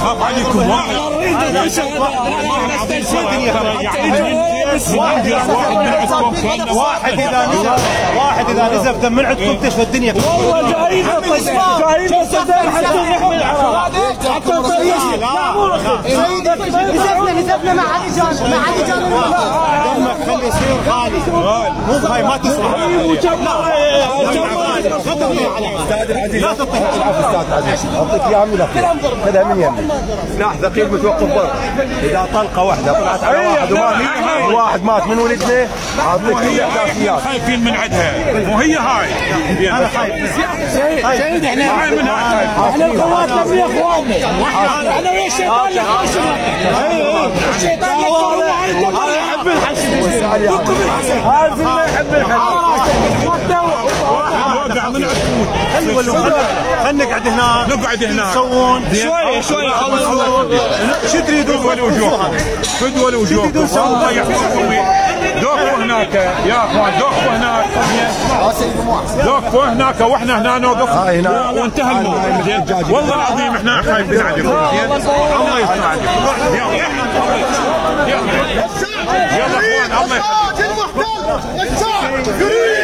خاف عليكم واحد واحد اذا نزف دم من عندكم تشفى الدنيا. والله جايين صدام حتى نحمل حتى نزفنا ما حد جانا دمك خلي يصير غالي. مو هاي ما تصلح. استاذ العزيز لا تطيح. استاذ العزيز اعطيك اياها من الاخير، خذها من يمي. سلاح ثقيل متوقف ضرب، اذا طلقه واحده طلعت على واحد مات من ولدنا، اعطيك كل الاحداثيات. خايفين من عندها، وهي هاي انا خايف. شهيد احنا قواتنا يا اخواننا، احنا ويا الشيطان اللي الشيطان يحب الحشد. عارف انه يحب الحشد. واقع من عندكم. خلينا نقعد هناك. نقعد هناك. تسوون شوي شو تريدون؟ فدوا لوجوهكم. فدوا لوجوهكم. الله يحفظكم. دوقوا هناك يا اخوان، دوقوا هناك. دوقوا هناك واحنا هنا نوقف وانتهى الموضوع. والله العظيم احنا خايفين عليكم. الله يساعدكم. يلا اخوان الله يساعدكم.